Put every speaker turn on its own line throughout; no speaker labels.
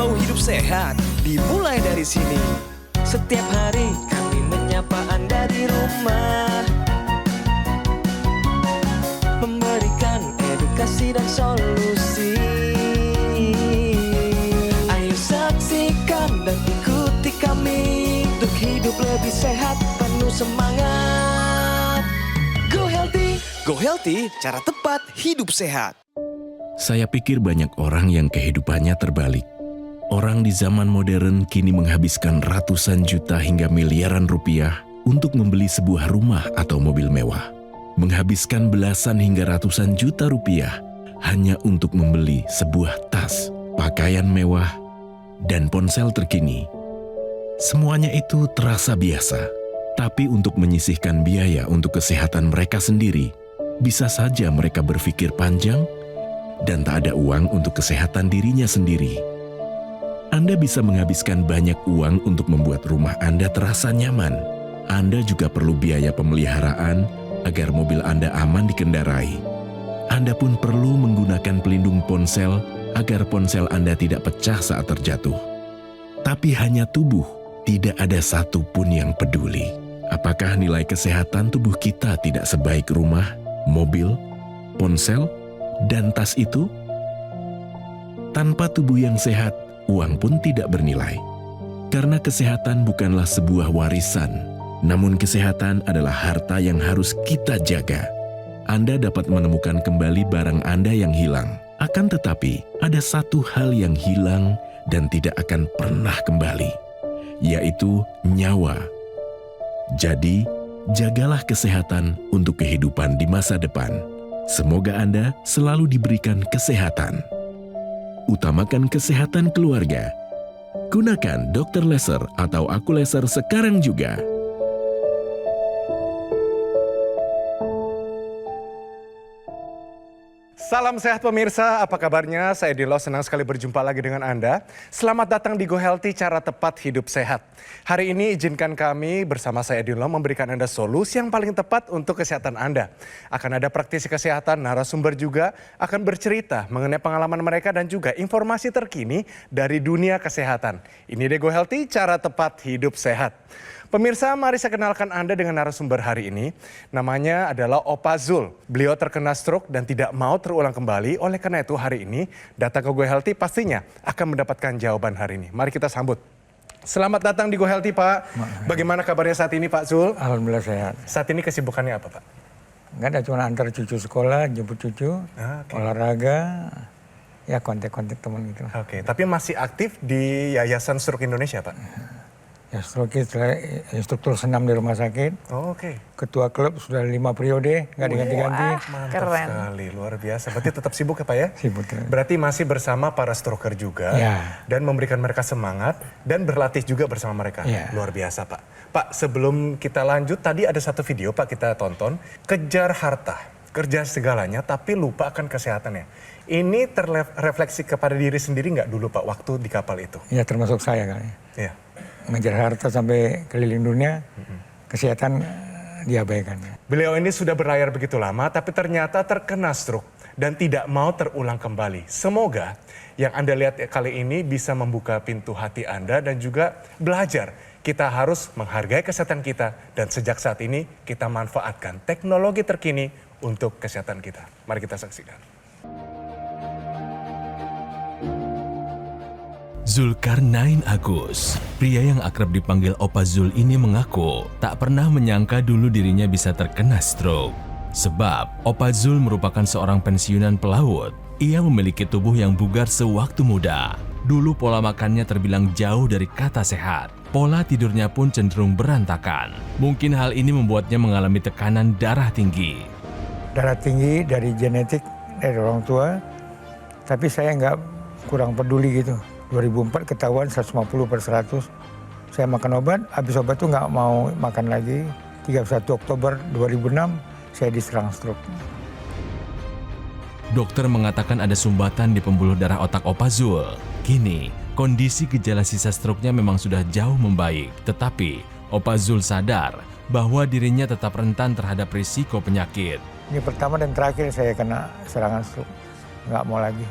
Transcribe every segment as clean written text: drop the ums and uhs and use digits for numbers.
Mau hidup sehat, dimulai dari sini.
Setiap hari kami menyapa Anda di rumah, memberikan edukasi dan solusi. Ayo saksikan dan ikuti kami untuk hidup lebih sehat, penuh semangat.
Go Healthy! Go Healthy, cara tepat hidup sehat.
Saya pikir banyak orang yang kehidupannya terbalik. Orang di zaman modern kini menghabiskan ratusan juta hingga miliaran rupiah untuk membeli sebuah rumah atau mobil mewah. Menghabiskan belasan hingga ratusan juta rupiah hanya untuk membeli sebuah tas, pakaian mewah, dan ponsel terkini. Semuanya itu terasa biasa, tapi untuk menyisihkan biaya untuk kesehatan mereka sendiri, bisa saja mereka berpikir panjang dan tak ada uang untuk kesehatan dirinya sendiri. Anda bisa menghabiskan banyak uang untuk membuat rumah Anda terasa nyaman. Anda juga perlu biaya pemeliharaan agar mobil Anda aman dikendarai. Anda pun perlu menggunakan pelindung ponsel agar ponsel Anda tidak pecah saat terjatuh. Tapi hanya tubuh, tidak ada satupun yang peduli. Apakah nilai kesehatan tubuh kita tidak sebaik rumah, mobil, ponsel, dan tas itu? Tanpa tubuh yang sehat, uang pun tidak bernilai. Karena kesehatan bukanlah sebuah warisan, namun kesehatan adalah harta yang harus kita jaga. Anda dapat menemukan kembali barang Anda yang hilang. Akan tetapi, ada satu hal yang hilang dan tidak akan pernah kembali, yaitu nyawa. Jadi, jagalah kesehatan untuk kehidupan di masa depan. Semoga Anda selalu diberikan kesehatan. Utamakan kesehatan keluarga. Gunakan Dr. Laser atau Aku Laser sekarang juga.
Salam sehat pemirsa, apa kabarnya? Saya Dilo, senang sekali berjumpa lagi dengan Anda. Selamat datang di Go Healthy, cara tepat hidup sehat. Hari ini izinkan kami bersama saya Dilo memberikan Anda solusi yang paling tepat untuk kesehatan Anda. Akan ada praktisi kesehatan, narasumber juga akan bercerita mengenai pengalaman mereka dan juga informasi terkini dari dunia kesehatan. Ini deh Go Healthy, cara tepat hidup sehat. Pemirsa, mari saya kenalkan Anda dengan narasumber hari ini. Namanya adalah Opa Zul. Beliau terkena stroke dan tidak mau terulang kembali. Oleh karena itu hari ini datang ke Go Healthy pastinya akan mendapatkan jawaban hari ini. Mari kita sambut. Selamat datang di Go Healthy, Pak. Bagaimana kabarnya saat ini, Pak Zul?
Alhamdulillah sehat.
Saat ini kesibukannya apa, Pak?
Nggak ada, cuma antar cucu sekolah, jemput cucu, olahraga, ya kontak-kontak teman gitu.
Oke, tapi masih aktif di Yayasan Stroke Indonesia, Pak?
Ya stroke instruktur senam di rumah sakit.
Oh, oke.
Ketua klub sudah 5 periode, nggak diganti-ganti.
Mantap sekali, luar biasa. Berarti tetap sibuk ya Pak ya?
Sibuk.
Berarti masih bersama para stroker juga.
Ya.
Dan memberikan mereka semangat dan berlatih juga bersama mereka.
Ya.
Luar biasa Pak. Pak, sebelum kita lanjut, tadi ada satu video Pak kita tonton. Kejar harta, kerja segalanya tapi lupa akan kesehatannya. Ini terrefleksi kepada diri sendiri nggak dulu Pak waktu di kapal itu?
Ya termasuk saya kali.
Iya.
Ngejar harta sampai keliling dunia, kesehatan diabaikan.
Beliau ini sudah berlayar begitu lama tapi ternyata terkena stroke dan tidak mau terulang kembali. Semoga yang Anda lihat kali ini bisa membuka pintu hati Anda dan juga belajar. Kita harus menghargai kesehatan kita dan sejak saat ini kita manfaatkan teknologi terkini untuk kesehatan kita. Mari kita saksikan.
Zulkarnain Agus, pria yang akrab dipanggil Opa Zul ini mengaku tak pernah menyangka dulu dirinya bisa terkena stroke. Sebab Opa Zul merupakan seorang pensiunan pelaut. Ia memiliki tubuh yang bugar sewaktu muda. Dulu pola makannya terbilang jauh dari kata sehat. Pola tidurnya pun cenderung berantakan. Mungkin hal ini membuatnya mengalami tekanan darah tinggi.
Darah tinggi dari genetik dari orang tua, tapi saya nggak kurang peduli gitu. 2004 ketahuan 150/100. Saya makan obat, habis obat tuh nggak mau makan lagi. 31 Oktober 2006 saya diserang stroke.
Dokter mengatakan ada sumbatan di pembuluh darah otak Opa Zul. Kini, kondisi gejala sisa stroke-nya memang sudah jauh membaik. Tetapi, Opa Zul sadar bahwa dirinya tetap rentan terhadap risiko penyakit.
Ini pertama dan terakhir saya kena serangan stroke. Nggak mau lagi.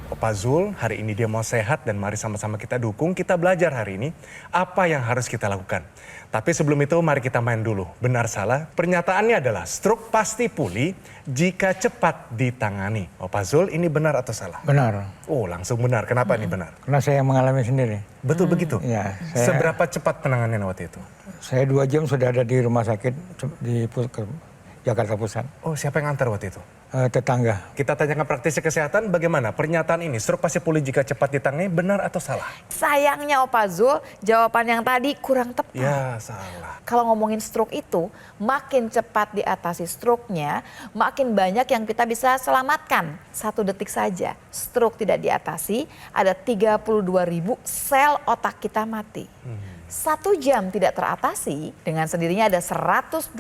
Opa Zul hari ini dia mau sehat dan mari sama-sama kita dukung, kita belajar hari ini apa yang harus kita lakukan. Tapi sebelum itu mari kita main dulu. Benar salah, pernyataannya adalah stroke pasti pulih jika cepat ditangani. Opa Zul ini benar atau salah?
Benar.
Oh langsung benar, kenapa ini benar?
Karena saya mengalami sendiri.
Betul begitu?
Ya,
Seberapa cepat penanganannya waktu itu?
Saya 2 jam sudah ada di rumah sakit di Jakarta Pusat.
Oh siapa yang antar waktu itu?
Tetangga.
Kita tanyakan praktisi kesehatan bagaimana pernyataan ini, stroke pasti pulih jika cepat ditangani, benar atau salah?
Sayangnya Opa Zul, jawaban yang tadi kurang tepat.
Ya salah.
Kalau ngomongin stroke itu, makin cepat diatasi stroke-nya, makin banyak yang kita bisa selamatkan. 1 detik saja, stroke tidak diatasi, ada 32.000 sel otak kita mati. 1 jam tidak teratasi, dengan sendirinya ada 120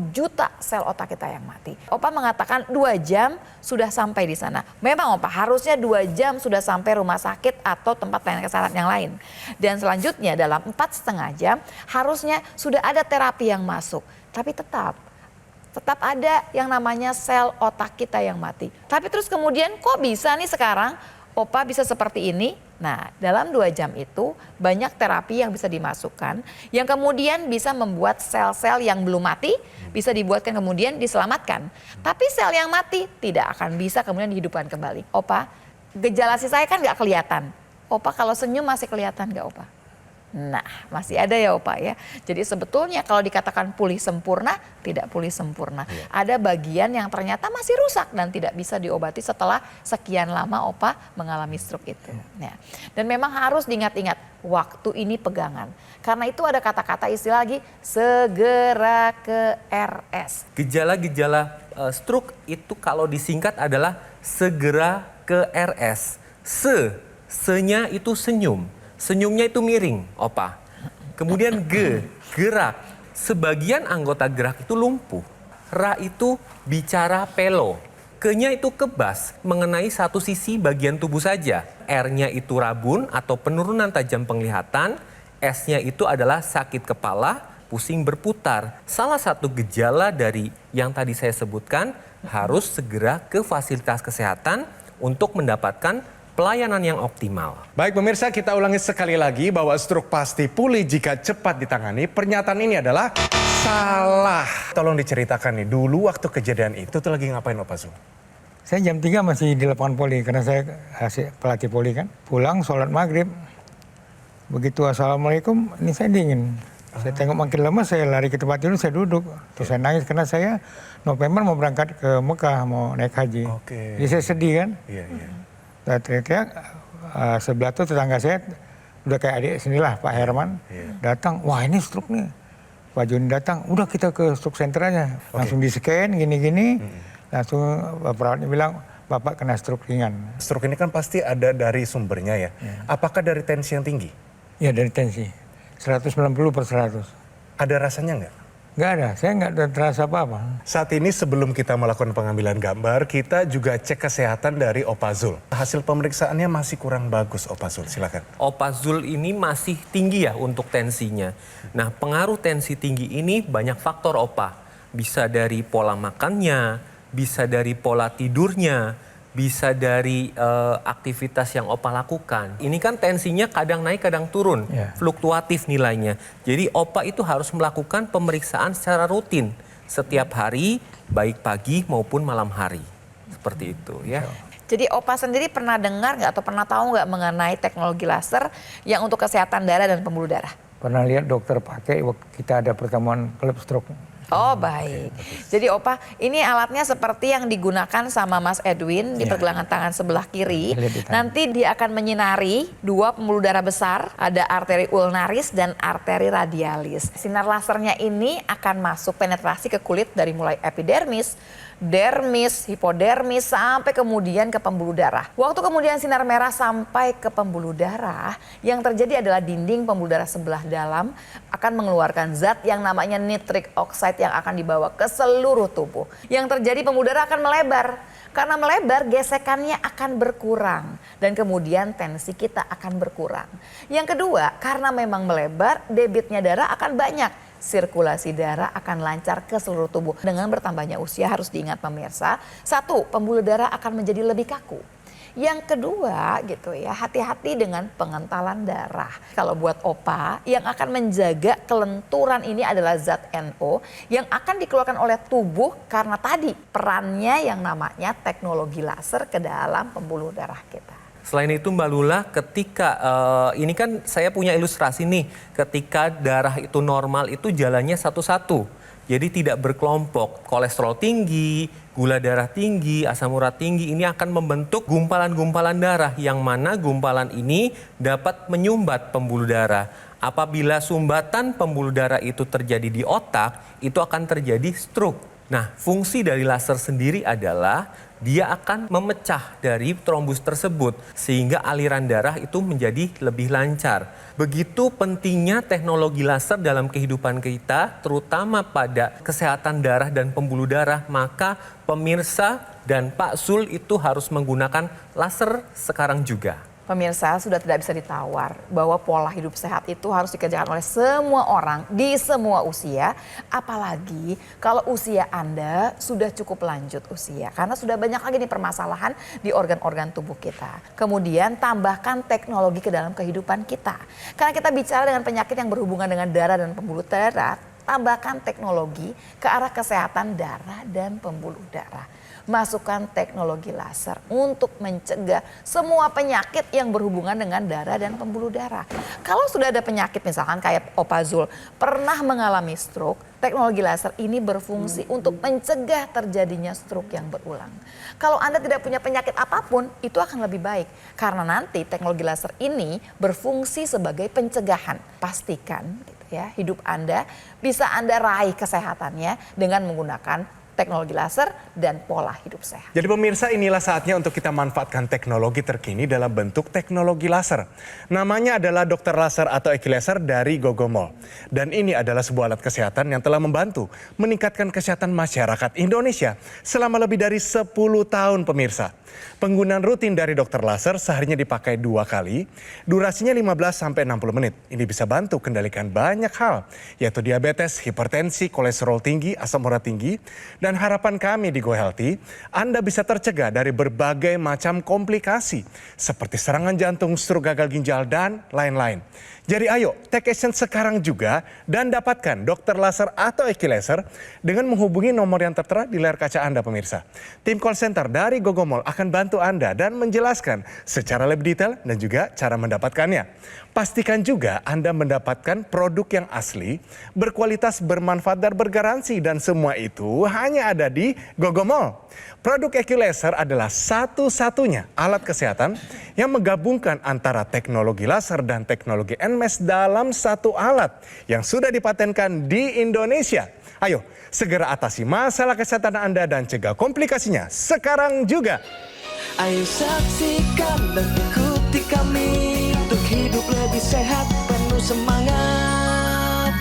juta sel otak kita yang mati. Opa mengatakan 2 jam sudah sampai di sana. Memang Opa harusnya 2 jam sudah sampai rumah sakit atau tempat pelayanan kesehatan yang lain. Dan selanjutnya dalam 4,5 jam harusnya sudah ada terapi yang masuk. Tapi tetap ada yang namanya sel otak kita yang mati. Tapi terus kemudian kok bisa nih sekarang Opa bisa seperti ini? Nah, dalam 2 jam itu banyak terapi yang bisa dimasukkan yang kemudian bisa membuat sel-sel yang belum mati bisa dibuatkan kemudian diselamatkan. Tapi sel yang mati tidak akan bisa kemudian dihidupkan kembali. Opa, gejala si saya kan nggak kelihatan. Opa kalau senyum masih kelihatan nggak Opa? Nah, masih ada ya Opa ya. Jadi sebetulnya kalau dikatakan pulih sempurna, tidak pulih sempurna. Ada bagian yang ternyata masih rusak dan tidak bisa diobati setelah sekian lama Opa mengalami stroke itu. Nah, dan memang harus diingat-ingat, waktu ini pegangan. Karena itu ada kata-kata istilah lagi, segera ke RS.
Gejala-gejala stroke itu kalau disingkat adalah segera ke RS. Se-nya itu senyum. Senyumnya itu miring, Opa. Kemudian gerak. Sebagian anggota gerak itu lumpuh. Ra itu bicara pelo. Ke-nya itu kebas, mengenai satu sisi bagian tubuh saja. R-nya itu rabun atau penurunan tajam penglihatan. S-nya itu adalah sakit kepala, pusing berputar. Salah satu gejala dari yang tadi saya sebutkan harus segera ke fasilitas kesehatan untuk mendapatkan pelayanan yang optimal.
Baik pemirsa, kita ulangi sekali lagi bahwa stroke pasti pulih jika cepat ditangani. Pernyataan ini adalah salah. Tolong diceritakan nih, dulu waktu kejadian itu tuh lagi ngapain Opa Zul?
Saya jam 3 masih di lapangan poli karena saya pelatih poli kan. Pulang sholat maghrib. Begitu assalamualaikum, ini saya dingin. Saya tengok makin lama, saya lari ke tempat tidur, saya duduk. Terus saya nangis karena saya November mau berangkat ke Mekah, mau naik haji. Jadi saya sedih kan.
Iya.
Dan ternyata sebelah tuh tetangga saya udah kayak adik sinilah Pak Herman datang, wah ini stroke nih. Pak Joni datang, udah kita ke stroke center aja. Langsung di scan gini-gini, langsung perawatnya bilang Bapak kena stroke ringan.
Stroke ini kan pasti ada dari sumbernya ya. Apakah dari tensi yang tinggi?
Ya dari tensi, 190/100.
Ada rasanya nggak?
Nggak ada, saya nggak terasa apa-apa.
Saat ini sebelum kita melakukan pengambilan gambar, kita juga cek kesehatan dari Opa Zul. Hasil pemeriksaannya masih kurang bagus Opa Zul, silakan.
Opa Zul ini masih tinggi ya untuk tensinya. Nah, pengaruh tensi tinggi ini banyak faktor Opa. Bisa dari pola makannya, bisa dari pola tidurnya, bisa dari aktivitas yang Opa lakukan. Ini kan tensinya kadang naik, kadang turun, fluktuatif nilainya. Jadi Opa itu harus melakukan pemeriksaan secara rutin setiap hari, baik pagi maupun malam hari. Seperti itu ya.
Jadi Opa sendiri pernah dengar nggak atau pernah tahu nggak mengenai teknologi laser yang untuk kesehatan darah dan pembuluh darah?
Pernah lihat dokter pakai waktu kita ada pertemuan klub stroke.
Oh baik. Jadi Opa, ini alatnya seperti yang digunakan sama Mas Edwin di pergelangan tangan sebelah kiri. Nanti dia akan menyinari 2 pembuluh darah besar, ada arteri ulnaris dan arteri radialis. Sinar lasernya ini akan masuk penetrasi ke kulit dari mulai epidermis, dermis, hipodermis, sampai kemudian ke pembuluh darah. Waktu kemudian sinar merah sampai ke pembuluh darah, yang terjadi adalah dinding pembuluh darah sebelah dalam akan mengeluarkan zat yang namanya nitric oxide yang akan dibawa ke seluruh tubuh. Yang terjadi pembuluh darah akan melebar. Karena melebar, gesekannya akan berkurang. Dan kemudian tensi kita akan berkurang. Yang kedua, karena memang melebar, debitnya darah akan banyak. Sirkulasi darah akan lancar ke seluruh tubuh. Dengan bertambahnya usia harus diingat pemirsa, 1, pembuluh darah akan menjadi lebih kaku. Yang kedua gitu ya, hati-hati dengan pengentalan darah. Kalau buat opa, yang akan menjaga kelenturan ini adalah zat NO yang akan dikeluarkan oleh tubuh karena tadi perannya yang namanya teknologi laser ke dalam pembuluh darah kita.
Selain itu Mbak Lula, ketika ini kan saya punya ilustrasi nih, ketika darah itu normal itu jalannya satu-satu. Jadi tidak berkelompok, kolesterol tinggi, gula darah tinggi, asam urat tinggi ini akan membentuk gumpalan-gumpalan darah yang mana gumpalan ini dapat menyumbat pembuluh darah. Apabila sumbatan pembuluh darah itu terjadi di otak, itu akan terjadi stroke. Nah, fungsi dari laser sendiri adalah dia akan memecah dari trombus tersebut sehingga aliran darah itu menjadi lebih lancar. Begitu pentingnya teknologi laser dalam kehidupan kita, terutama pada kesehatan darah dan pembuluh darah, maka pemirsa dan Pak Zul itu harus menggunakan laser sekarang juga.
Pemirsa, sudah tidak bisa ditawar bahwa pola hidup sehat itu harus dikerjakan oleh semua orang di semua usia. Apalagi kalau usia Anda sudah cukup lanjut usia. Karena sudah banyak lagi nih permasalahan di organ-organ tubuh kita. Kemudian tambahkan teknologi ke dalam kehidupan kita. Karena kita bicara dengan penyakit yang berhubungan dengan darah dan pembuluh darah. Tambahkan teknologi ke arah kesehatan darah dan pembuluh darah. Masukkan teknologi laser untuk mencegah semua penyakit yang berhubungan dengan darah dan pembuluh darah. Kalau sudah ada penyakit misalkan kayak Opa Zul pernah mengalami stroke, teknologi laser ini berfungsi untuk mencegah terjadinya stroke yang berulang. Kalau Anda tidak punya penyakit apapun, itu akan lebih baik. Karena nanti teknologi laser ini berfungsi sebagai pencegahan. Pastikan gitu ya, hidup Anda bisa Anda raih kesehatannya dengan menggunakan teknologi laser dan pola hidup sehat.
Jadi pemirsa, inilah saatnya untuk kita manfaatkan teknologi terkini dalam bentuk teknologi laser. Namanya adalah Dokter Laser atau Equilaser dari Gogomol. Dan ini adalah sebuah alat kesehatan yang telah membantu meningkatkan kesehatan masyarakat Indonesia selama lebih dari 10 tahun pemirsa. Penggunaan rutin dari Dokter Laser seharinya dipakai 2 kali, durasinya 15-60 menit. Ini bisa bantu kendalikan banyak hal, yaitu diabetes, hipertensi, kolesterol tinggi, asam urat tinggi, dan harapan kami di Go Healthy, Anda bisa tercegah dari berbagai macam komplikasi, seperti serangan jantung, stroke, gagal ginjal, dan lain-lain. Jadi ayo, take action sekarang juga dan dapatkan Dokter Laser atau Equilaser dengan menghubungi nomor yang tertera di layar kaca Anda pemirsa. Tim call center dari Gogomol akan bantu Anda dan menjelaskan secara lebih detail dan juga cara mendapatkannya. Pastikan juga Anda mendapatkan produk yang asli, berkualitas, bermanfaat, dan bergaransi. Dan semua itu hanya ada di Gogomol. Produk Equilaser adalah satu-satunya alat kesehatan yang menggabungkan antara teknologi laser dan teknologi NMES dalam satu alat yang sudah dipatenkan di Indonesia. Ayo, segera atasi masalah kesehatan Anda dan cegah komplikasinya sekarang juga.
Ayo saksikan dan ikuti kami untuk hidup lebih sehat, penuh semangat.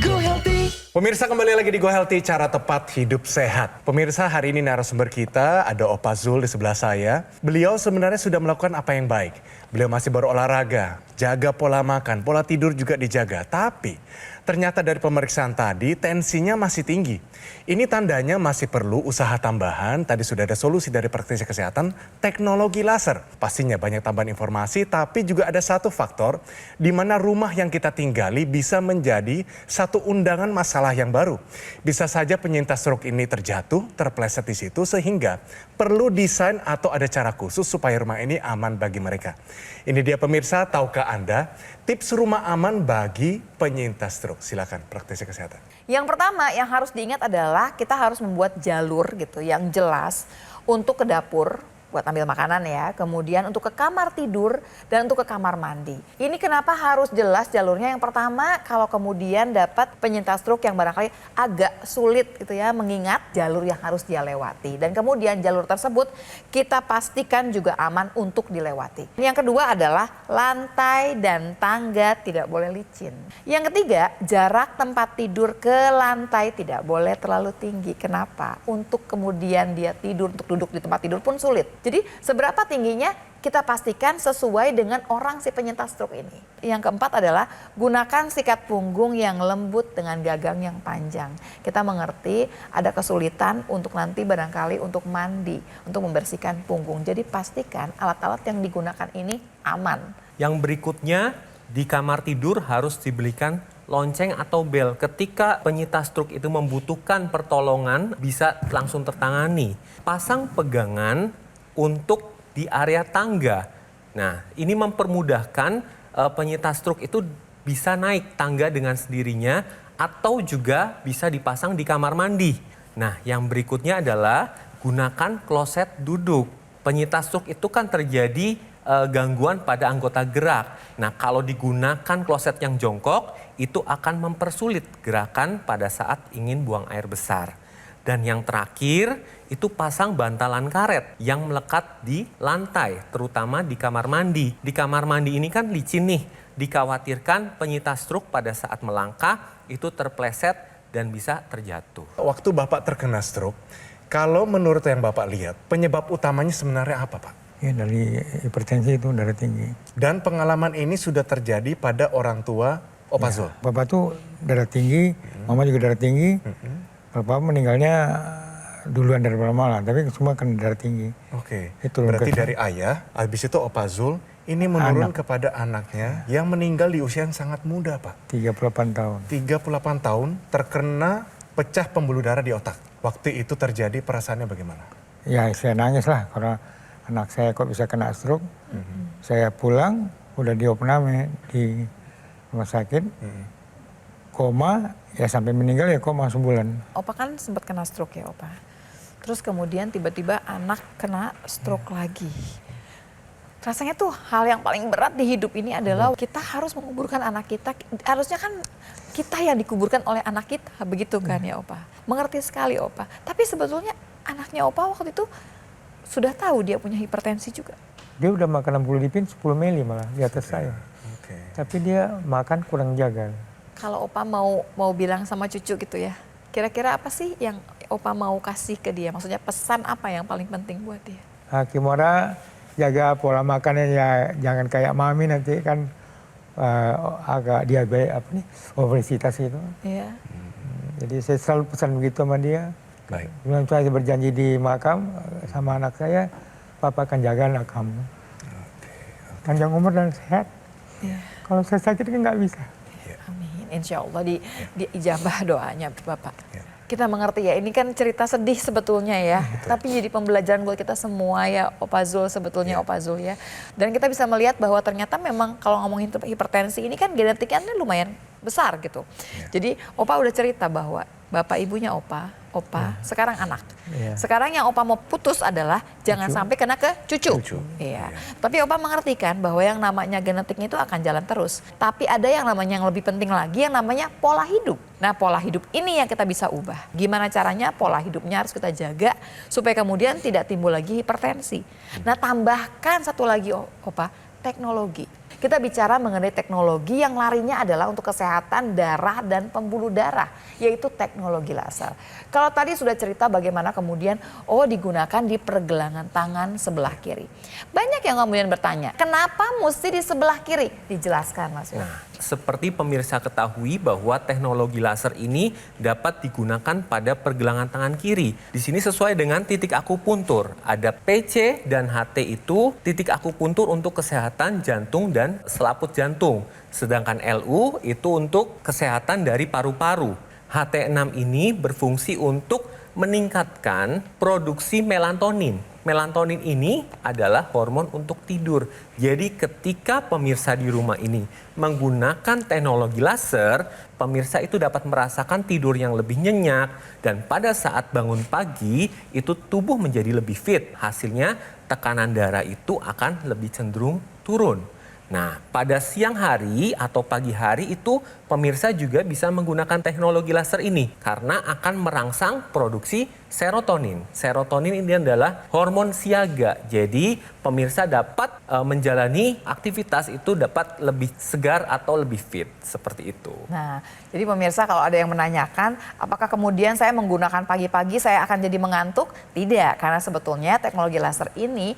Go Healthy.
Pemirsa, kembali lagi di Go Healthy, cara tepat hidup sehat. Pemirsa, hari ini narasumber kita ada Opa Zul di sebelah saya. Beliau sebenarnya sudah melakukan apa yang baik. Beliau masih berolahraga, jaga pola makan, pola tidur juga dijaga. Tapi ternyata dari pemeriksaan tadi tensinya masih tinggi. Ini tandanya masih perlu usaha tambahan. Tadi sudah ada solusi dari praktisi kesehatan, teknologi laser. Pastinya banyak tambahan informasi, tapi juga ada satu faktor di mana rumah yang kita tinggali bisa menjadi satu undangan masalah yang baru. Bisa saja penyintas stroke ini terjatuh, terpleset di situ sehingga perlu desain atau ada cara khusus supaya rumah ini aman bagi mereka. Ini dia pemirsa, tahukah Anda tips rumah aman bagi penyintas stroke? Silakan praktisi kesehatan.
Yang pertama yang harus diingat adalah kita harus membuat jalur gitu yang jelas untuk ke dapur buat ambil makanan ya, kemudian untuk ke kamar tidur dan untuk ke kamar mandi. Ini kenapa harus jelas jalurnya? Yang pertama, kalau kemudian dapat penyintas stroke yang barangkali agak sulit gitu ya mengingat jalur yang harus dia lewati. Dan kemudian jalur tersebut kita pastikan juga aman untuk dilewati. Yang kedua adalah lantai dan tangga tidak boleh licin. Yang ketiga, jarak tempat tidur ke lantai tidak boleh terlalu tinggi. Kenapa? Untuk kemudian dia tidur, untuk duduk di tempat tidur pun sulit. Jadi seberapa tingginya kita pastikan sesuai dengan orang si penyintas stroke ini. Yang keempat adalah gunakan sikat punggung yang lembut dengan gagang yang panjang. Kita mengerti ada kesulitan untuk nanti barangkali untuk mandi, untuk membersihkan punggung. Jadi pastikan alat-alat yang digunakan ini aman.
Yang berikutnya, di kamar tidur harus dibelikan lonceng atau bel. Ketika penyintas stroke itu membutuhkan pertolongan, bisa langsung tertangani. Pasang pegangan untuk di area tangga. Nah, ini mempermudahkan penyintas stroke itu bisa naik tangga dengan sendirinya atau juga bisa dipasang di kamar mandi. Nah, yang berikutnya adalah gunakan kloset duduk. Penyintas stroke itu kan terjadi gangguan pada anggota gerak. Nah, kalau digunakan kloset yang jongkok, itu akan mempersulit gerakan pada saat ingin buang air besar. Dan yang terakhir, itu pasang bantalan karet yang melekat di lantai, terutama di kamar mandi. Di kamar mandi ini kan licin nih, dikhawatirkan penyintas stroke pada saat melangkah itu terpleset dan bisa terjatuh.
Waktu Bapak terkena stroke, kalau menurut yang Bapak lihat, penyebab utamanya sebenarnya apa, Pak?
Ya dari hipertensi itu darah tinggi.
Dan pengalaman ini sudah terjadi pada orang tua Opa Zul?
Ya, Bapak tuh darah tinggi, Mama juga darah tinggi. Bapak meninggalnya duluan dari malah, tapi semua kena darah tinggi.
Oke,
Itu
berarti dari ayah, habis itu Opa Zul, ini menurun kepada anaknya yang meninggal di usia yang sangat muda, Pak.
38 tahun.
38 tahun terkena pecah pembuluh darah di otak. Waktu itu terjadi perasaannya bagaimana?
Ya saya nangis lah karena anak saya kok bisa kena stroke. Saya pulang, udah diopname di rumah sakit. Koma, ya sampai meninggal ya koma sebulan.
Opa kan sempat kena stroke ya Opa. Terus kemudian tiba-tiba anak kena stroke lagi. Rasanya tuh hal yang paling berat di hidup ini adalah kita harus menguburkan anak kita. Harusnya kan kita yang dikuburkan oleh anak kita, begitu kan ya Opa. Mengerti sekali Opa. Tapi sebetulnya anaknya Opa waktu itu sudah tahu dia punya hipertensi juga.
Dia udah makan amlodipin 10 mili malah di atas saya. Tapi dia makan kurang jaga.
Kalau Opa mau bilang sama cucu gitu ya, kira-kira apa sih yang Opa mau kasih ke dia? Maksudnya pesan apa yang paling penting buat dia?
Kimora jaga pola makannya ya, jangan kayak mami nanti kan agak diabetes obesitas itu.
Iya.
Jadi saya selalu pesan begitu sama dia.
Baik.
Sebelum saya berjanji di makam sama anak saya, Papa akan jaga anak kamu. Panjang umur dan sehat.
Iya.
Kalau saya sakit kan nggak bisa.
Amin. Insya Allah di ijabah doanya Bapak. Kita mengerti ya, ini kan cerita sedih sebetulnya ya. Tapi jadi pembelajaran buat kita semua ya Opa Zul sebetulnya Opa Zul ya. Dan kita bisa melihat bahwa ternyata memang kalau ngomongin hipertensi ini kan genetiknya lumayan besar gitu. Jadi Opa udah cerita bahwa bapak ibunya Opa sekarang anak. Sekarang yang Opa mau putus adalah jangan sampai kena ke cucu. Iya. Tapi Opa mengerti kan bahwa yang namanya genetiknya itu akan jalan terus. Tapi ada yang namanya yang lebih penting lagi yang namanya pola hidup. Nah pola hidup ini yang kita bisa ubah. Gimana caranya? Pola hidupnya harus kita jaga supaya kemudian tidak timbul lagi hipertensi. Nah tambahkan satu lagi Opa, teknologi. Kita bicara mengenai teknologi yang larinya adalah untuk kesehatan darah dan pembuluh darah, yaitu teknologi laser. Kalau tadi sudah cerita bagaimana kemudian digunakan di pergelangan tangan sebelah kiri. Banyak yang kemudian bertanya, kenapa mesti di sebelah kiri? Dijelaskan Mas.
Nah, seperti pemirsa ketahui bahwa teknologi laser ini dapat digunakan pada pergelangan tangan kiri. Di sini sesuai dengan titik akupuntur. Ada PC dan HT itu titik akupuntur untuk kesehatan jantung dan selaput jantung. Sedangkan LU itu untuk kesehatan dari paru-paru. HT6 ini berfungsi untuk meningkatkan produksi melatonin. Melatonin ini adalah hormon untuk tidur. Jadi ketika pemirsa di rumah ini menggunakan teknologi laser, pemirsa itu dapat merasakan tidur yang lebih nyenyak. Dan pada saat bangun pagi, itu tubuh menjadi lebih fit. Hasilnya tekanan darah itu akan lebih cenderung turun. Nah, pada siang hari atau pagi hari itu pemirsa juga bisa menggunakan teknologi laser ini karena akan merangsang produksi serotonin. Serotonin ini adalah hormon siaga. Jadi, pemirsa dapat menjalani aktivitas itu dapat lebih segar atau lebih fit, seperti itu.
Nah, jadi pemirsa kalau ada yang menanyakan apakah kemudian saya menggunakan pagi-pagi saya akan jadi mengantuk? Tidak, karena sebetulnya teknologi laser ini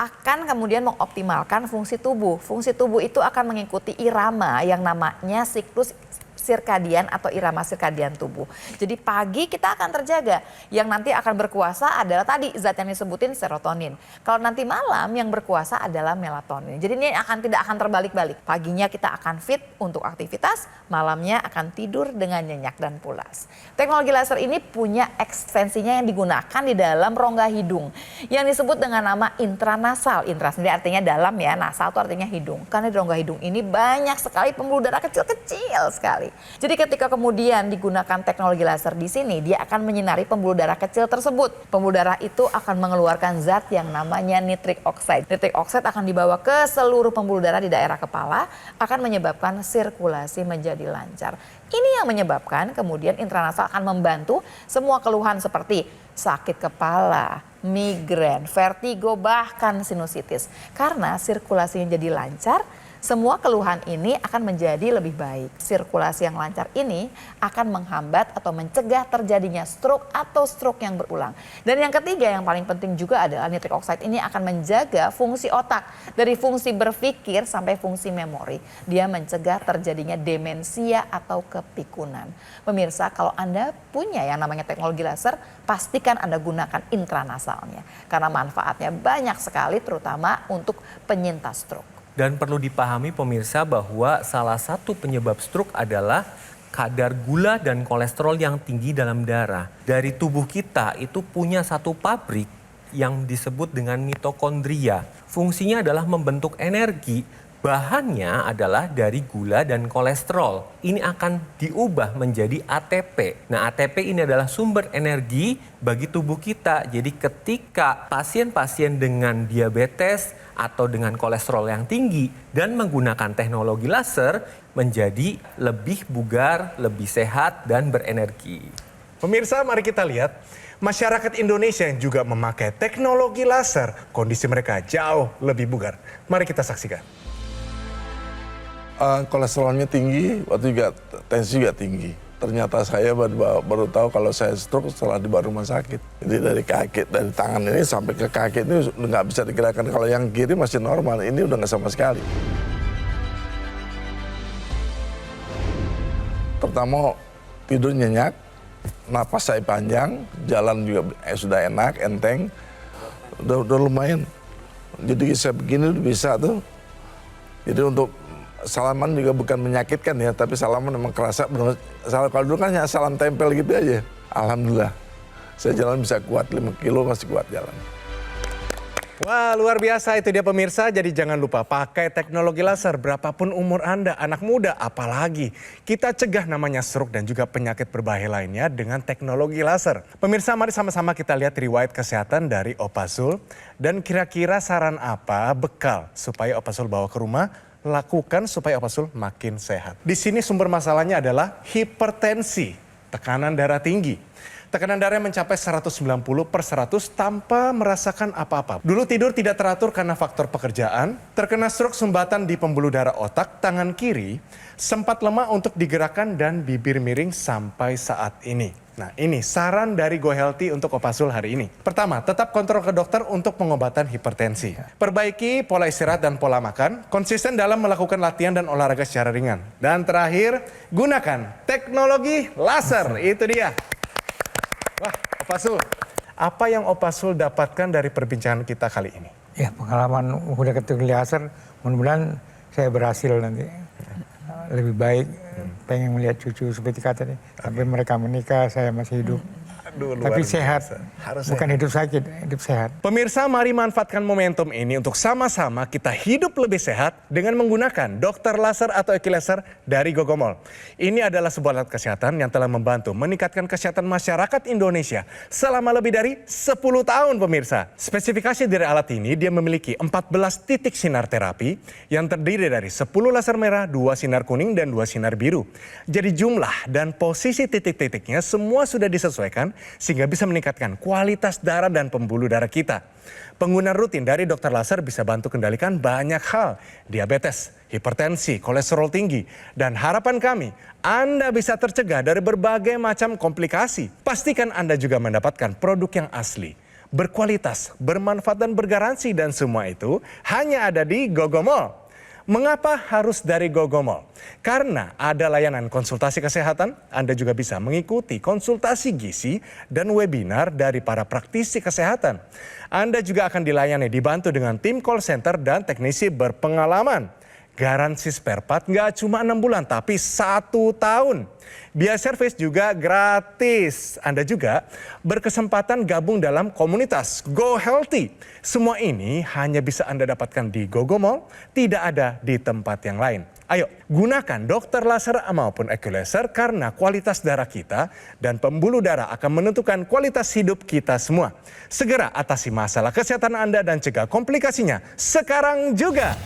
akan kemudian mengoptimalkan fungsi tubuh. Fungsi tubuh itu akan mengikuti irama yang namanya siklus sirkadian atau irama sirkadian tubuh. Jadi pagi kita akan terjaga. Yang nanti akan berkuasa adalah tadi zat yang disebutin serotonin. Kalau nanti malam yang berkuasa adalah melatonin. Jadi ini tidak akan terbalik-balik. Paginya kita akan fit untuk aktivitas, malamnya akan tidur dengan nyenyak dan pulas. Teknologi laser ini punya ekstensinya yang digunakan di dalam rongga hidung yang disebut dengan nama intranasal. Intra sendiri artinya dalam ya, nasal itu artinya hidung. Karena di rongga hidung ini banyak sekali pembuluh darah kecil-kecil sekali. Jadi ketika kemudian digunakan teknologi laser di sini, dia akan menyinari pembuluh darah kecil tersebut. Pembuluh darah itu akan mengeluarkan zat yang namanya nitric oxide. Nitric oxide akan dibawa ke seluruh pembuluh darah di daerah kepala, akan menyebabkan sirkulasi menjadi lancar. Ini yang menyebabkan kemudian intranasal akan membantu semua keluhan seperti sakit kepala, migrain, vertigo, bahkan sinusitis. Karena sirkulasinya jadi lancar, semua keluhan ini akan menjadi lebih baik. Sirkulasi yang lancar ini akan menghambat atau mencegah terjadinya stroke atau stroke yang berulang. Dan yang ketiga yang paling penting juga adalah nitric oxide ini akan menjaga fungsi otak. Dari fungsi berpikir sampai fungsi memori. Dia mencegah terjadinya demensia atau kepikunan. Pemirsa, kalau Anda punya yang namanya teknologi laser, pastikan Anda gunakan intranasalnya. Karena manfaatnya banyak sekali terutama untuk penyintas stroke.
Dan perlu dipahami pemirsa bahwa salah satu penyebab stroke adalah kadar gula dan kolesterol yang tinggi dalam darah. Dari tubuh kita itu punya satu pabrik yang disebut dengan mitokondria. Fungsinya adalah membentuk energi. Bahannya adalah dari gula dan kolesterol. Ini akan diubah menjadi ATP. Nah, ATP ini adalah sumber energi bagi tubuh kita. Jadi ketika pasien-pasien dengan diabetes atau dengan kolesterol yang tinggi dan menggunakan teknologi laser menjadi lebih bugar, lebih sehat dan berenergi.
Pemirsa, mari kita lihat masyarakat Indonesia yang juga memakai teknologi laser, kondisi mereka jauh lebih bugar. Mari kita saksikan.
Kolesterolnya tinggi, waktu juga tensi juga tinggi. Ternyata saya baru tahu kalau saya stroke setelah dibawa rumah sakit. Jadi dari kaki, dari tangan ini sampai ke kaki ini udah nggak bisa digerakkan. Kalau yang kiri masih normal, ini udah nggak sama sekali. Pertama tidur nyenyak, napas saya panjang, jalan juga sudah enak, enteng, udah lumayan. Jadi saya begini udah bisa tuh. Jadi untuk salaman juga bukan menyakitkan ya, tapi salaman memang kerasa. Kalau dulu kan hanya salam tempel gitu aja. Alhamdulillah, saya jalan bisa kuat, 5 kilo masih kuat jalan.
Wah, luar biasa itu dia pemirsa. Jadi jangan lupa pakai teknologi laser berapapun umur Anda, anak muda apalagi. Kita cegah namanya stroke dan juga penyakit berbahaya lainnya dengan teknologi laser. Pemirsa, mari sama-sama kita lihat riwayat kesehatan dari Opa Zul. Dan kira-kira saran apa bekal supaya Opa Zul bawa ke rumah, lakukan supaya Opa Zul makin sehat. Di sini sumber masalahnya adalah hipertensi, tekanan darah tinggi. Tekanan darah mencapai 190/100 tanpa merasakan apa-apa. Dulu tidur tidak teratur karena faktor pekerjaan, terkena stroke sumbatan di pembuluh darah otak, tangan kiri, sempat lemah untuk digerakkan dan bibir miring sampai saat ini. Nah, ini saran dari Go Healthy untuk Opa Zul hari ini. Pertama, tetap kontrol ke dokter untuk pengobatan hipertensi. Perbaiki pola istirahat dan pola makan, konsisten dalam melakukan latihan dan olahraga secara ringan. Dan terakhir, gunakan teknologi laser. Itu dia. Wah, Opa Zul, apa yang Opa Zul dapatkan dari perbincangan kita kali ini?
Ya, pengalaman udah ketemu laser, mudah-mudahan saya berhasil nanti. Lebih baik, pengen melihat cucu seperti kata tadi. Sampai mereka menikah, saya masih hidup.
Aduh,
tapi sehat, bukan
sehat.
hidup sakit, hidup sehat.
Pemirsa, mari manfaatkan momentum ini untuk sama-sama kita hidup lebih sehat dengan menggunakan dokter laser atau Eki Laser dari Gogomol. Ini adalah sebuah alat kesehatan yang telah membantu meningkatkan kesehatan masyarakat Indonesia selama lebih dari 10 tahun pemirsa. Spesifikasi dari alat ini, dia memiliki 14 titik sinar terapi yang terdiri dari 10 laser merah, 2 sinar kuning, dan 2 sinar biru. Jadi jumlah dan posisi titik-titiknya semua sudah disesuaikan sehingga bisa meningkatkan kualitas darah dan pembuluh darah kita. Penggunaan rutin dari dokter laser bisa bantu kendalikan banyak hal, diabetes, hipertensi, kolesterol tinggi, dan harapan kami Anda bisa tercegah dari berbagai macam komplikasi. Pastikan Anda juga mendapatkan produk yang asli, berkualitas, bermanfaat dan bergaransi, dan semua itu hanya ada di Gogomall. Mengapa harus dari Gogomall? Karena ada layanan konsultasi kesehatan, Anda juga bisa mengikuti konsultasi gizi dan webinar dari para praktisi kesehatan. Anda juga akan dilayani, dibantu dengan tim call center dan teknisi berpengalaman. Garansi spare part nggak cuma 6 bulan, tapi 1 tahun. Biaya servis juga gratis. Anda juga berkesempatan gabung dalam komunitas Go Healthy. Semua ini hanya bisa Anda dapatkan di Gogomall, tidak ada di tempat yang lain. Ayo, gunakan dokter laser maupun equalizer karena kualitas darah kita dan pembuluh darah akan menentukan kualitas hidup kita semua. Segera atasi masalah kesehatan Anda dan cegah komplikasinya sekarang juga.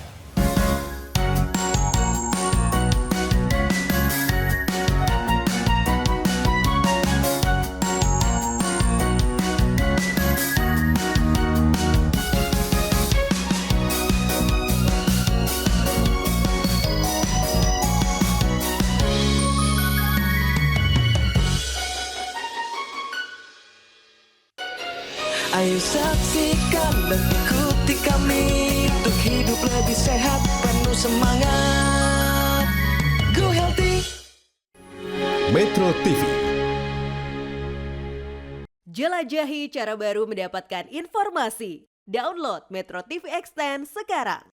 Ayo saksikan dan ikuti kami untuk hidup lebih sehat, penuh semangat. Go Healthy.
Metro TV.
Jelajahi cara baru mendapatkan informasi. Download Metro TV Extend sekarang.